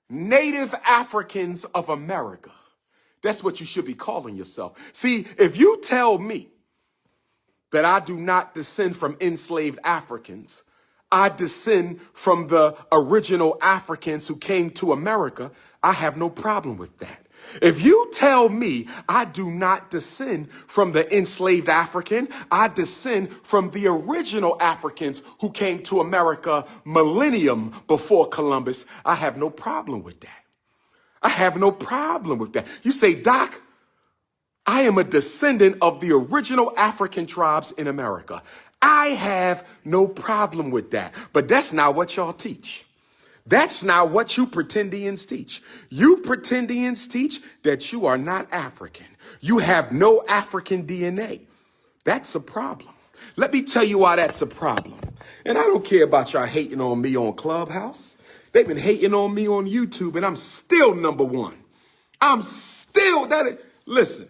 Native Africans of America. That's what you should be calling yourself. See, if you tell me that I do not descend from enslaved Africans, I descend from the original Africans who came to America, I have no problem with that. If you tell me I do not descend from the enslaved African, I descend from the original Africans who came to America millennium before Columbus, I have no problem with that. I have no problem with that. You say, Doc, I am a descendant of the original African tribes in America. I have no problem with that. But that's not what y'all teach. That's not what you pretendians teach. You pretendians teach that you are not African. You have no African DNA. That's a problem. Let me tell you why that's a problem. And I don't care about y'all hating on me on Clubhouse. They've been hating on me on YouTube, and I'm still number one. I'm still that. Listen,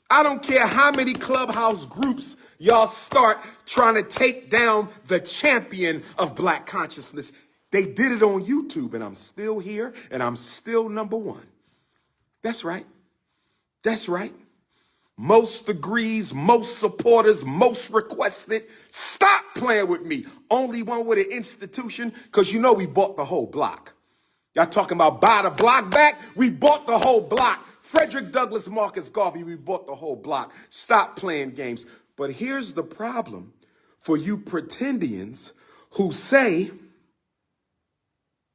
I don't care how many Clubhouse groups y'all start trying to take down the champion of Black consciousness. They did it on YouTube, and I'm still here, and I'm still number one. That's right. That's right. Most degrees, most supporters, most requested. Stop playing with me. Only one with an institution, because you know we bought the whole block. Y'all talking about buy the block back? We bought the whole block. Frederick Douglass, Marcus Garvey, we bought the whole block. Stop playing games. But here's the problem for you pretendians who say,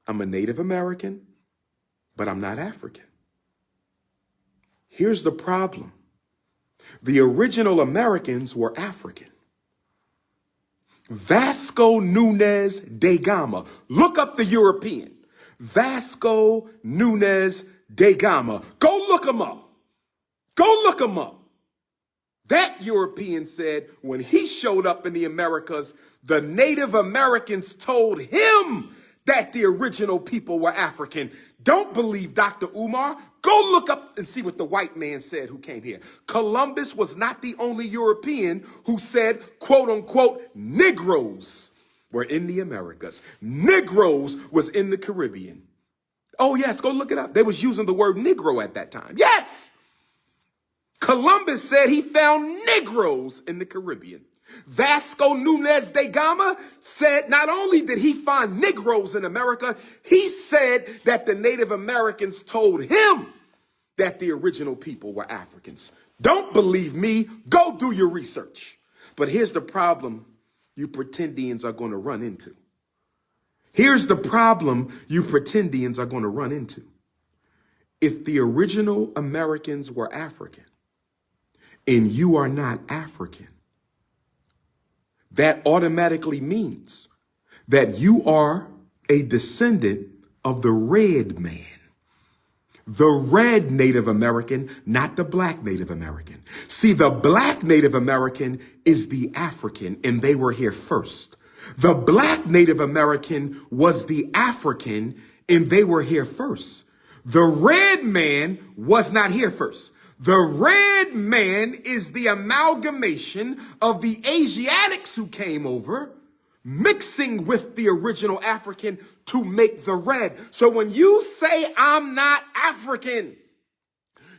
I'm a Native American, but I'm not African. Here's the problem. The original Americans were African. Vasco Nunez da Gama. Look up the European. Vasco Nunez da Gama. Go look him up. Go look him up. That European said when he showed up in the Americas, the Native Americans told him that the original people were African. Don't believe Dr. Umar. Go look up and see what the white man said who came here. Columbus was not the only European who said, quote unquote, Negroes were in the Americas. Negroes was in the Caribbean. Oh yes, go look it up. They was using the word Negro at that time. Yes. Columbus said he found Negroes in the Caribbean. Vasco Nunez da Gama said not only did he find Negroes in America, he said that the Native Americans told him that the original people were Africans. Don't believe me, go do your research. But here's the problem you pretendians are going to run into. Here's the problem you pretendians are going to run into. If the original Americans were African and you are not African, that automatically means that you are a descendant of the red man. The red Native American, not the black Native American. See, the black Native American is the African, and they were here first. The black Native American was the African, and they were here first. The red man was not here first. The red man is the amalgamation of the Asiatics who came over, mixing with the original African to make the red. So when you say I'm not African,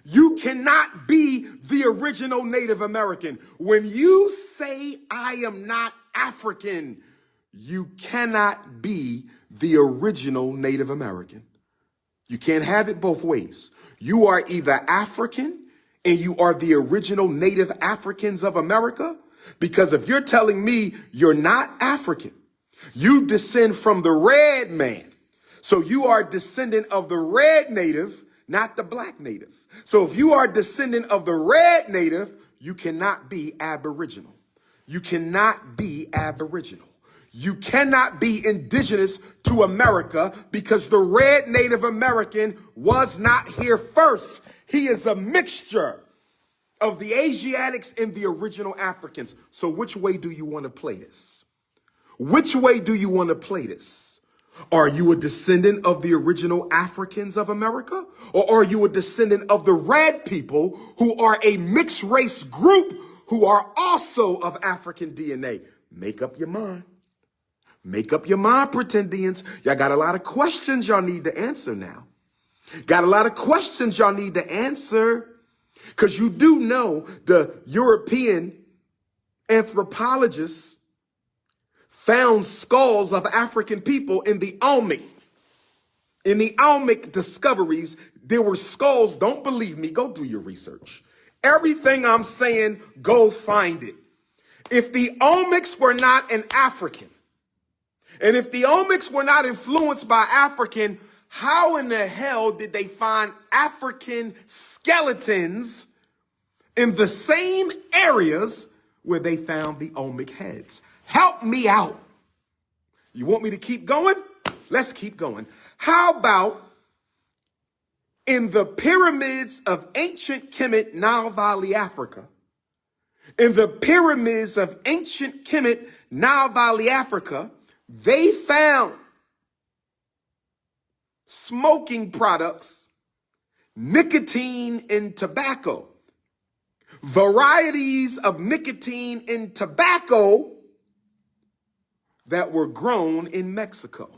you cannot be the original Native American. When you say I am not African, you cannot be the original Native American. You can't have it both ways. You are either African and you are the original Native Africans of America, because if you're telling me you're not African, you descend from the red man. So you are a descendant of the red native, not the black native. So if you are a descendant of the red native, you cannot be aboriginal. You cannot be aboriginal. You cannot be indigenous to America because the red Native American was not here first. He is a mixture of the Asiatics and the original Africans. So which way do you want to play this? Which way do you want to play this? Are you a descendant of the original Africans of America? Or are you a descendant of the red people who are a mixed race group who are also of African DNA? Make up your mind. Make up your mind, pretendians. Y'all got a lot of questions y'all need to answer now. Got a lot of questions y'all need to answer. Because you do know the European anthropologists found skulls of African people in the Olmec. In the Olmec discoveries, there were skulls. Don't believe me. Go do your research. Everything I'm saying, go find it. If the Olmecs were not an African, and if the Olmecs were not influenced by African, how in the hell did they find African skeletons in the same areas where they found the Olmec heads? Help me out. You want me to keep going? Let's keep going. How about in the pyramids of ancient Kemet, Nile Valley, Africa? In the pyramids of ancient Kemet, Nile Valley, Africa, they found smoking products, nicotine and tobacco, varieties of nicotine and tobacco that were grown in Mexico.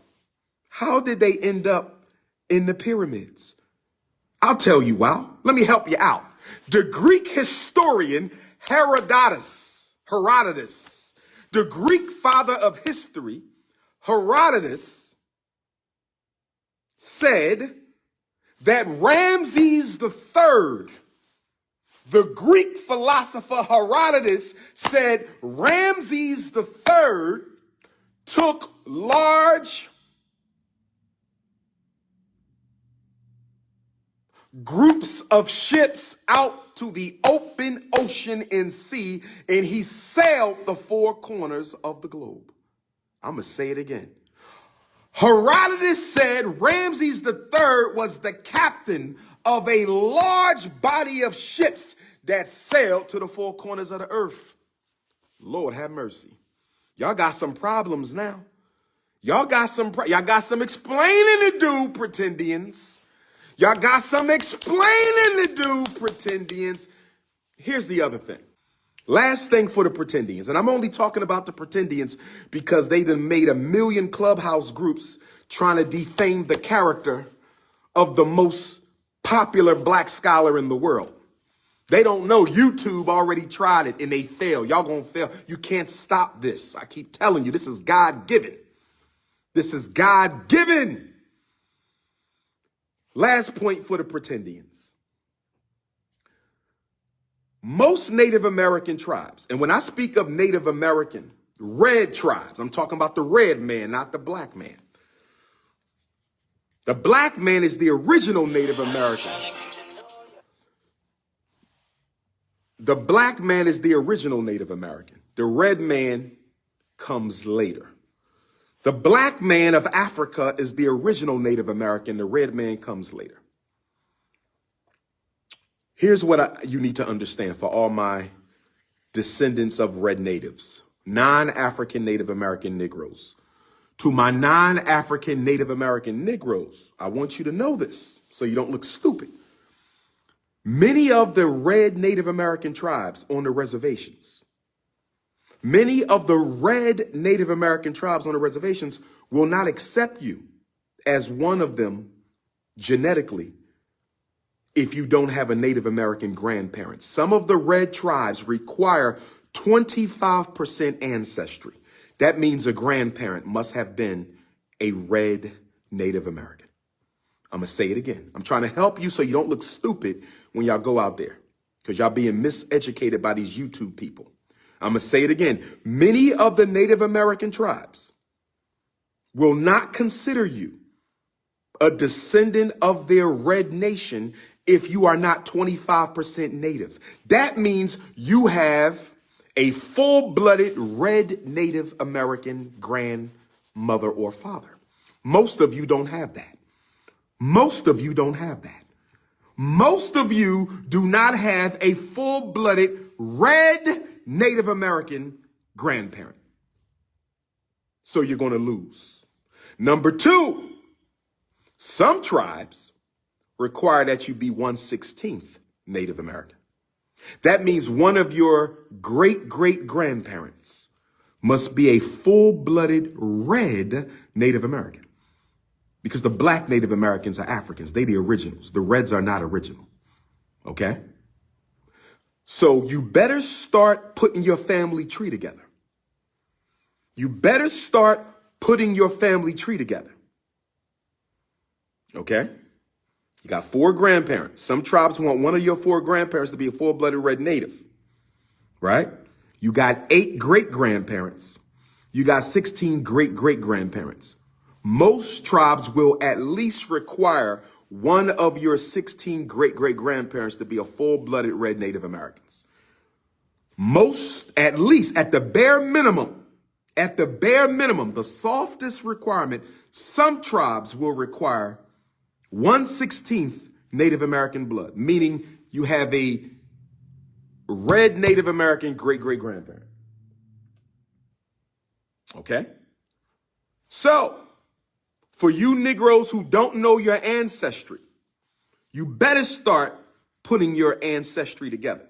How did they end up in the pyramids? I'll tell you how. Let me help you out. The Greek historian Herodotus, the Greek father of history, Herodotus, said that Ramses III, the Greek philosopher Herodotus said Ramses III took large groups of ships out to the open ocean and sea, and he sailed the four corners of the globe. I'm going to say it again. Herodotus said Ramses III was the captain of a large body of ships that sailed to the four corners of the earth. Lord have mercy. Y'all got some problems now. Y'all got some explaining to do, pretendians. Y'all got some explaining to do, pretendians. Here's the other thing. Last thing for the pretendians, and I'm only talking about the pretendians because they done made 1 million clubhouse groups trying to defame the character of the most popular black scholar in the world. They don't know YouTube already tried it and they failed. Y'all gonna fail. You can't stop this. I keep telling you, this is God-given. This is God-given. Last point for the pretendians. Most Native American tribes, and when I speak of Native American, red tribes, I'm talking about the red man, not the black man. The black man is the original Native American. The black man is the original Native American. The red man comes later. The black man of Africa is the original Native American. The red man comes later. Here's what you need to understand for all my descendants of red natives, non-African Native American Negroes. To my non-African Native American Negroes, I want you to know this so you don't look stupid. Many of the red Native American tribes on the reservations, many of the red Native American tribes on the reservations will not accept you as one of them genetically if you don't have a Native American grandparent. Some of the red tribes require 25% ancestry. That means a grandparent must have been a red Native American. I'm going to say it again. I'm trying to help you so you don't look stupid when y'all go out there because y'all being miseducated by these YouTube people. I'm going to say it again. Many of the Native American tribes will not consider you a descendant of their red nation if you are not 25% Native. That means you have a full-blooded red Native American grandmother or father. Most of you don't have that. Most of you don't have that. Most of you do not have a full-blooded red Native American grandparent. So you're going to lose. Number two, some tribes require that you be 1/16 Native American. That means one of your great-great-grandparents must be a full-blooded red Native American. Because the black Native Americans are Africans. They the originals. The reds are not original. Okay? So you better start putting your family tree together. You better start putting your family tree together. Okay? You got 4 grandparents. Some tribes want one of your 4 grandparents to be a full-blooded red native. Right? You got 8 great-grandparents. You got 16 great-great-grandparents. Most tribes will at least require one of your 16 great-great-grandparents to be a full-blooded red Native Americans. Most, at least, at the bare minimum, the softest requirement, some tribes will require 1/16 Native American blood, meaning you have a red Native American great-great-grandparent. Okay? So, for you Negroes who don't know your ancestry, you better start putting your ancestry together.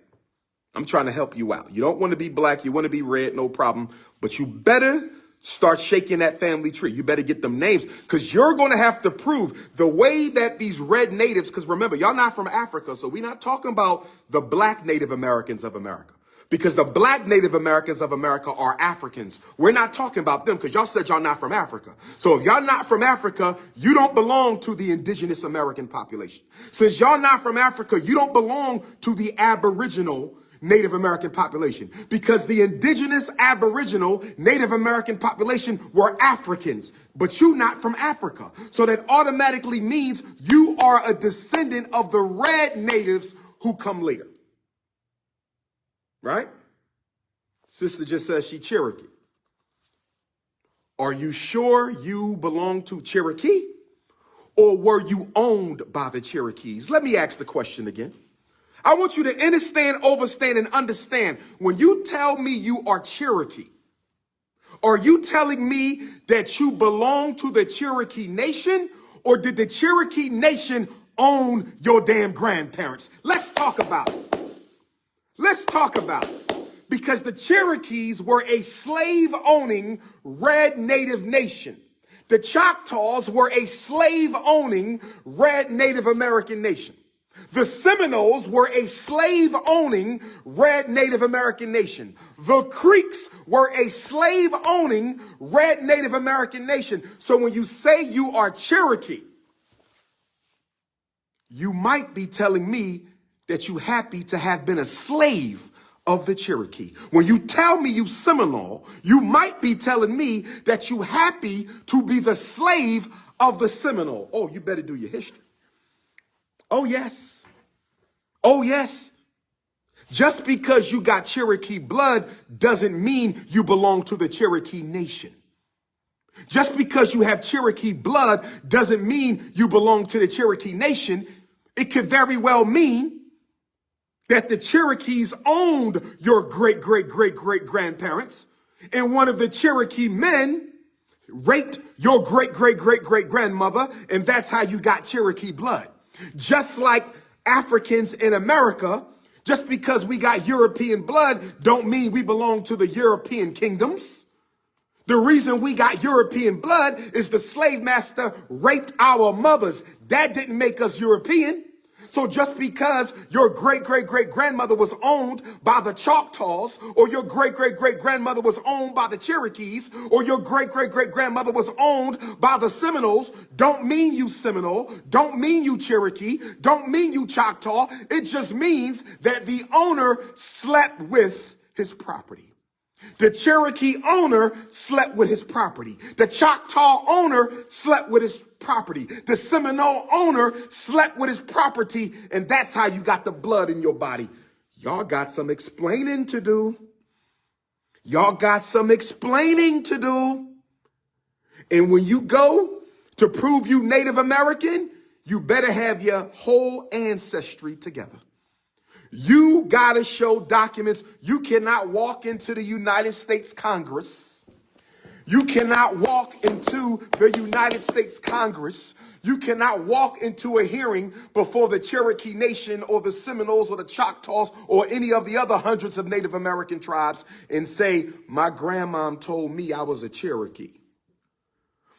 I'm trying to help you out. You don't want to be black, you want to be red, no problem. But you better start shaking that family tree. You better get them names, because you're going to have to prove the way that these red natives, because remember, y'all not from Africa, so we're not talking about the black Native Americans of America. Because the black Native Americans of America are Africans. We're not talking about them because y'all said y'all not from Africa. So if y'all not from Africa, you don't belong to the indigenous American population. Since y'all not from Africa, you don't belong to the Aboriginal Native American population, because the indigenous Aboriginal Native American population were Africans, but you not from Africa. So that automatically means you are a descendant of the red natives who come later. Right? Sister just says she Cherokee. Are you sure you belong to Cherokee, or were you owned by the Cherokees? Let me ask the question again. I want you to understand, overstand, and understand. When you tell me you are Cherokee, are you telling me that you belong to the Cherokee Nation, or did the Cherokee Nation own your damn grandparents? Let's talk about it. Let's talk about it. Because the Cherokees were a slave-owning red Native nation. The Choctaws were a slave-owning red Native American nation. The Seminoles were a slave-owning red Native American nation. The Creeks were a slave-owning red Native American nation. So when you say you are Cherokee, you might be telling me that you happy to have been a slave of the Cherokee. When you tell me you Seminole, you might be telling me that you happy to be the slave of the Seminole. Oh, you better do your history. Oh, yes. Oh, yes. Just because you got Cherokee blood doesn't mean you belong to the Cherokee Nation. Just because you have Cherokee blood doesn't mean you belong to the Cherokee Nation. It could very well mean that the Cherokees owned your great-great-great-great-grandparents, and one of the Cherokee men raped your great-great-great-great-grandmother, and that's how you got Cherokee blood. Just like Africans in America, just because we got European blood don't mean we belong to the European kingdoms. The reason we got European blood is the slave master raped our mothers. That didn't make us European. So just because your great-great-great-grandmother was owned by the Choctaws, or your great-great-great-grandmother was owned by the Cherokees, or your great-great-great-grandmother was owned by the Seminoles, don't mean you Seminole, don't mean you Cherokee, don't mean you Choctaw. It just means that the owner slept with his property. The Cherokee owner slept with his property. The Choctaw owner slept with his property. The Seminole owner slept with his property. And that's how you got the blood in your body. Y'all got some explaining to do. Y'all got some explaining to do. And when you go to prove you Native American, you better have your whole ancestry together. You gotta show documents. You cannot walk into the United States Congress. You cannot walk into the United States Congress. You cannot walk into a hearing before the Cherokee Nation or the Seminoles or the Choctaws or any of the other hundreds of Native American tribes and say, my grandmom told me I was a Cherokee.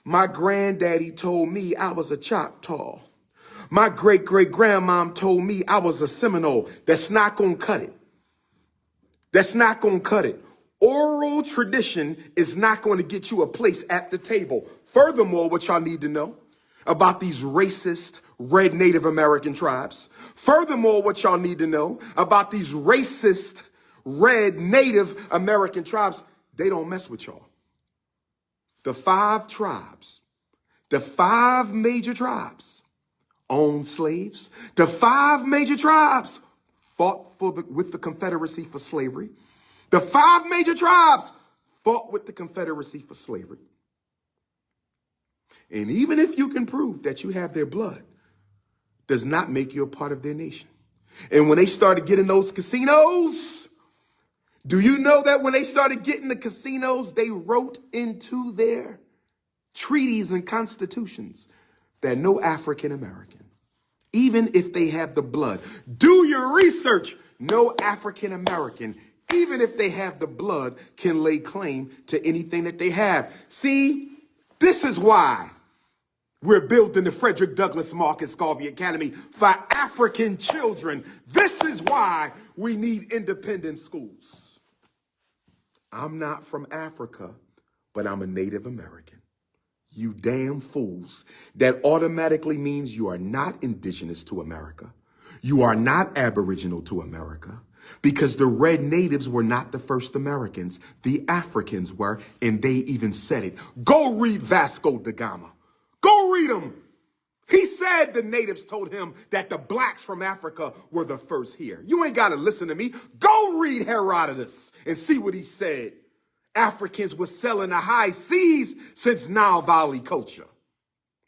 My granddaddy told me I was a Choctaw. My great-great-grandmom told me I was a Seminole. That's not going to cut it. That's not going to cut it. Oral tradition is not going to get you a place at the table. Furthermore, what y'all need to know about these racist red Native American tribes. Furthermore, what y'all need to know about these racist red Native American tribes, they don't mess with y'all. The 5 tribes, the 5 major tribes owned slaves. The 5 major tribes fought with the Confederacy for slavery. The 5 major tribes fought with the Confederacy for slavery. And even if you can prove that you have their blood, does not make you a part of their nation. And when they started getting those casinos, do you know that when they started getting the casinos, they wrote into their treaties and constitutions that no African American, even if they have the blood, do your research, no African American, even if they have the blood, can lay claim to anything that they have. See, this is why we're building the Frederick Douglass Marcus Garvey Academy for African children. This is why we need independent schools. I'm not from Africa, but I'm a Native American. You damn fools. That automatically means you are not indigenous to America. You are not Aboriginal to America, because the red natives were not the first Americans. The Africans were, and they even said it. Go read Vasco da Gama. Go read him. He said the natives told him that the blacks from Africa were the first here. You ain't got to listen to me. Go read Herodotus and see what he said. Africans were selling the high seas since Nile Valley culture.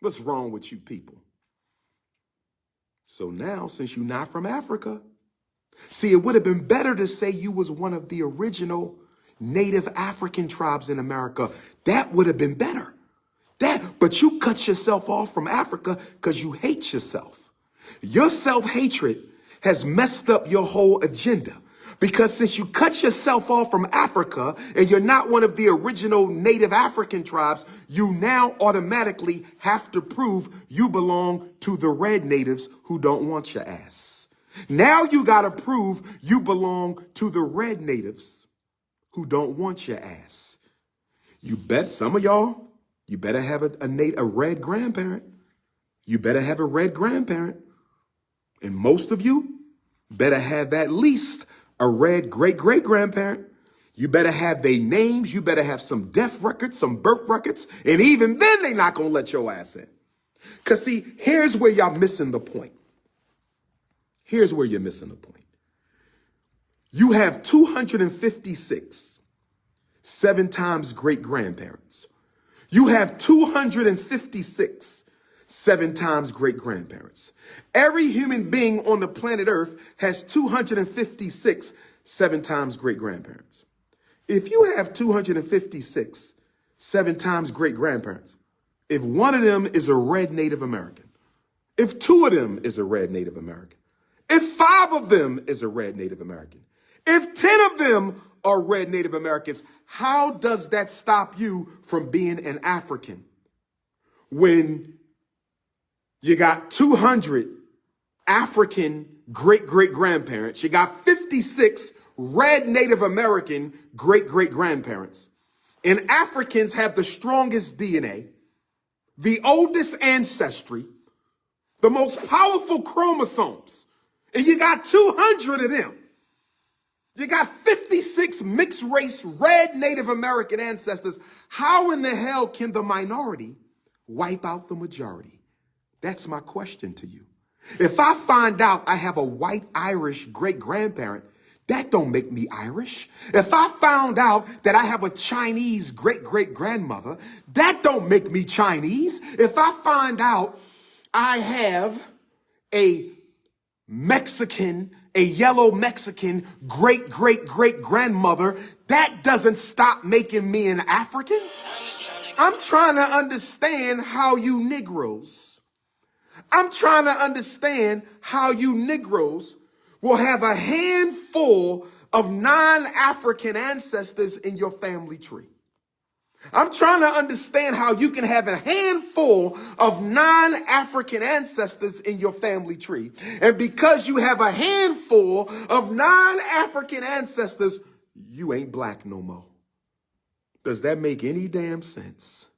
What's wrong with you people? So now, since you're not from Africa, see, it would have been better to say you was one of the original Native African tribes in America. That would have been better. But you cut yourself off from Africa because you hate yourself. Your self-hatred has messed up your whole agenda. Because since you cut yourself off from Africa and you're not one of the original Native African tribes, you now automatically have to prove you belong to the red natives who don't want your ass. Now you got to prove you belong to the red natives who don't want your ass. You bet some of y'all, you better have a red grandparent. You better have a red grandparent. And most of you better have at least a red great-great-grandparent. You better have their names. You better have some death records, some birth records. And even then, they're not going to let your ass in. Because, see, here's where y'all missing the point. Here's where you're missing the point. You have 256 7 times great-grandparents. You have 256 7 times great-grandparents. Every human being on the planet Earth has 256 7 times great-grandparents. If you have 256 7 times great-grandparents, if one of them is a red Native American, if 2 of them is a red Native American, if 5 of them is a red Native American, if 10 of them are red Native Americans, how does that stop you from being an African? When you got 200 African great-great-grandparents, you got 56 red Native American great-great-grandparents, and Africans have the strongest DNA, the oldest ancestry, the most powerful chromosomes, and you got 200 of them. You got 56 mixed race red Native American ancestors. How in the hell can the minority wipe out the majority? That's my question to you. If I find out I have a white Irish great-grandparent, that don't make me Irish. If I found out that I have a Chinese great-great-grandmother, that don't make me Chinese. If I find out I have a Mexican, a yellow Mexican great grandmother, that doesn't stop making me an African. I'm trying to understand how you Negroes, I'm trying to understand how you Negroes will have a handful of non-African ancestors in your family tree. I'm trying to understand how you can have a handful of non-African ancestors in your family tree. And because you have a handful of non-African ancestors, you ain't black no more. Does that make any damn sense?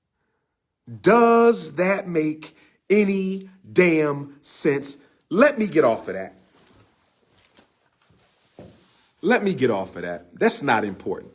Does that make any damn sense? Let me get off of that. Let me get off of that. That's not important.